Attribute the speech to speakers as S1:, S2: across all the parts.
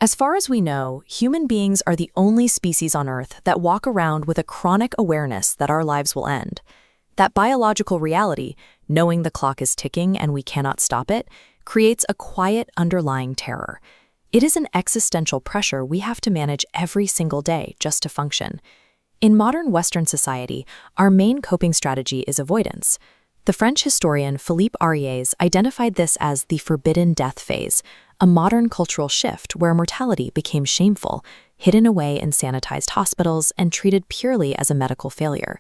S1: As far as we know, human beings are the only species on Earth that walk around with a chronic awareness that our lives will end. That biological reality, knowing the clock is ticking and we cannot stop it, creates a quiet underlying terror. It is an existential pressure we have to manage every single day just to function. In modern Western society, our main coping strategy is avoidance. The French historian Philippe Ariès identified this as the forbidden death phase, a modern cultural shift where mortality became shameful, hidden away in sanitized hospitals, and treated purely as a medical failure.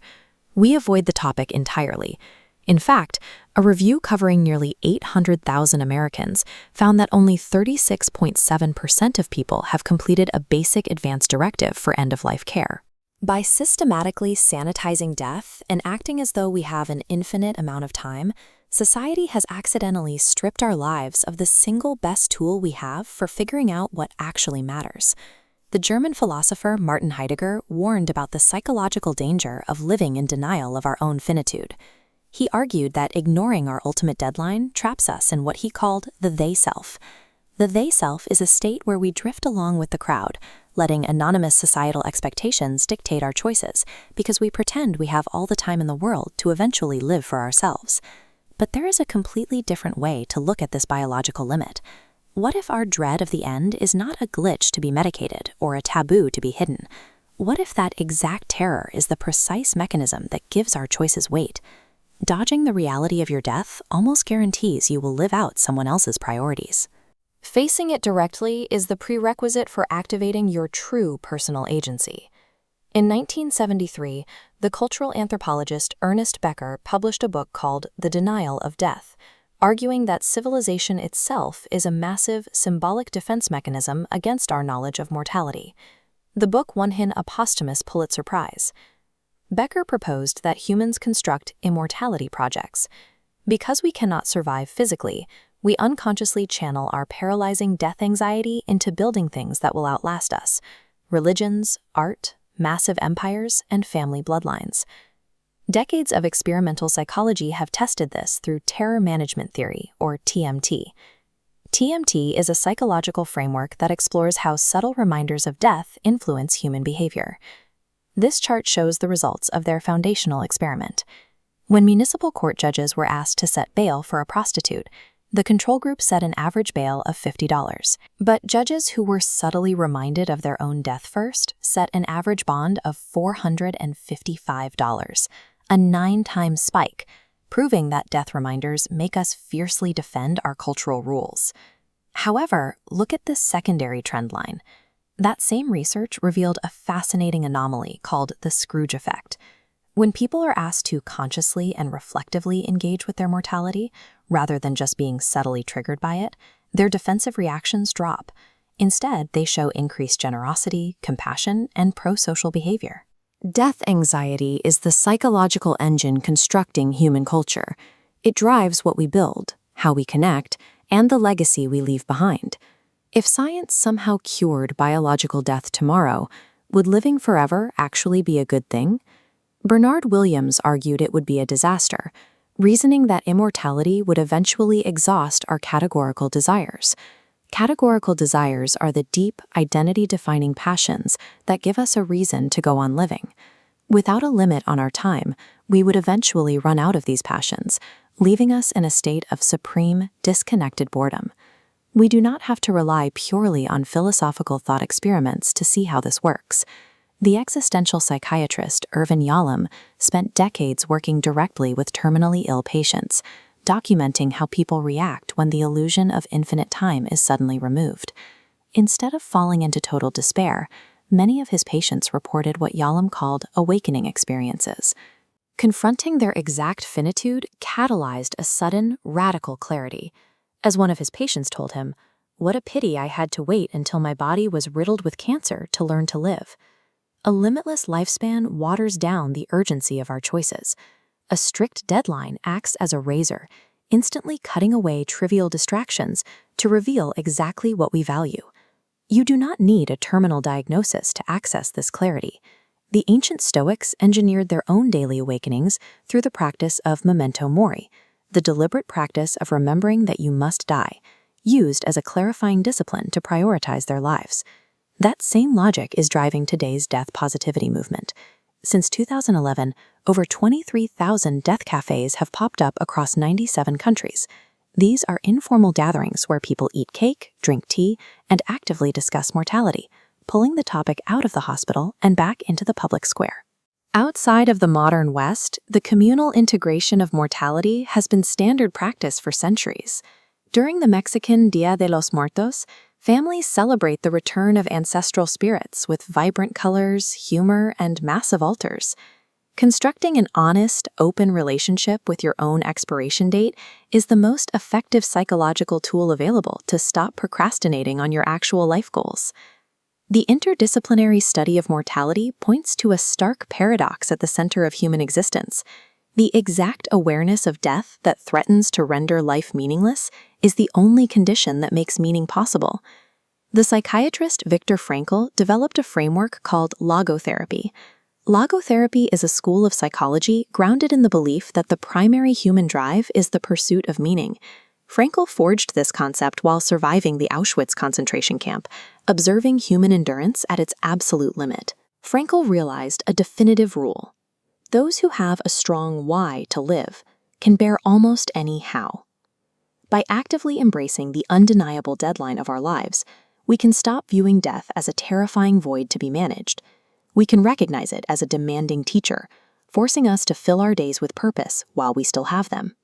S1: We avoid the topic entirely. In fact, a review covering nearly 800,000 Americans found that only 36.7% of people have completed a basic advance directive for end-of-life care. By systematically sanitizing death and acting as though we have an infinite amount of time, society has accidentally stripped our lives of the single best tool we have for figuring out what actually matters. The German philosopher Martin Heidegger warned about the psychological danger of living in denial of our own finitude. He argued that ignoring our ultimate deadline traps us in what he called the they-self. The they-self is a state where we drift along with the crowd, letting anonymous societal expectations dictate our choices because we pretend we have all the time in the world to eventually live for ourselves. But there is a completely different way to look at this biological limit. What if our dread of the end is not a glitch to be medicated or a taboo to be hidden? What if that exact terror is the precise mechanism that gives our choices weight? Dodging the reality of your death almost guarantees you will live out someone else's priorities. Facing it directly is the prerequisite for activating your true personal agency. In 1973, the cultural anthropologist Ernest Becker published a book called The Denial of Death, arguing that civilization itself is a massive, symbolic defense mechanism against our knowledge of mortality. The book won him a posthumous Pulitzer Prize. Becker proposed that humans construct immortality projects. Because we cannot survive physically, we unconsciously channel our paralyzing death anxiety into building things that will outlast us: religions, art, massive empires, and family bloodlines. Decades of experimental psychology have tested this through terror management theory, or TMT. TMT is a psychological framework that explores how subtle reminders of death influence human behavior. This chart shows the results of their foundational experiment. When municipal court judges were asked to set bail for a prostitute, the control group set an average bail of $50. But judges who were subtly reminded of their own death first set an average bond of $455, a 9-time spike, proving that death reminders make us fiercely defend our cultural rules. However, look at this secondary trend line. That same research revealed a fascinating anomaly called the Scrooge effect. When people are asked to consciously and reflectively engage with their mortality, rather than just being subtly triggered by it, their defensive reactions drop. Instead, they show increased generosity, compassion, and pro-social behavior. Death anxiety is the psychological engine constructing human culture. It drives what we build, how we connect, and the legacy we leave behind. If science somehow cured biological death tomorrow, would living forever actually be a good thing? Bernard Williams argued it would be a disaster, reasoning that immortality would eventually exhaust our categorical desires. Categorical desires are the deep, identity-defining passions that give us a reason to go on living. Without a limit on our time, we would eventually run out of these passions, leaving us in a state of supreme, disconnected boredom. We do not have to rely purely on philosophical thought experiments to see how this works. The existential psychiatrist Irvin Yalom spent decades working directly with terminally ill patients, documenting how people react when the illusion of infinite time is suddenly removed. Instead of falling into total despair, many of his patients reported what Yalom called awakening experiences. Confronting their exact finitude catalyzed a sudden, radical clarity. As one of his patients told him, "What a pity I had to wait until my body was riddled with cancer to learn to live." A limitless lifespan waters down the urgency of our choices. A strict deadline acts as a razor, instantly cutting away trivial distractions to reveal exactly what we value. You do not need a terminal diagnosis to access this clarity. The ancient Stoics engineered their own daily awakenings through the practice of memento mori, the deliberate practice of remembering that you must die, used as a clarifying discipline to prioritize their lives. That same logic is driving today's death positivity movement. Since 2011, over 23,000 death cafes have popped up across 97 countries. These are informal gatherings where people eat cake, drink tea, and actively discuss mortality, pulling the topic out of the hospital and back into the public square. Outside of the modern West, the communal integration of mortality has been standard practice for centuries. During the Mexican Dia de los Muertos, families celebrate the return of ancestral spirits with vibrant colors, humor, and massive altars. Constructing an honest, open relationship with your own expiration date is the most effective psychological tool available to stop procrastinating on your actual life goals. The interdisciplinary study of mortality points to a stark paradox at the center of human existence. The exact awareness of death that threatens to render life meaningless is the only condition that makes meaning possible. The psychiatrist Viktor Frankl developed a framework called logotherapy. Logotherapy is a school of psychology grounded in the belief that the primary human drive is the pursuit of meaning. Frankl forged this concept while surviving the Auschwitz concentration camp, observing human endurance at its absolute limit. Frankl realized a definitive rule. Those who have a strong why to live can bear almost any how. By actively embracing the undeniable deadline of our lives, we can stop viewing death as a terrifying void to be managed. We can recognize it as a demanding teacher, forcing us to fill our days with purpose while we still have them.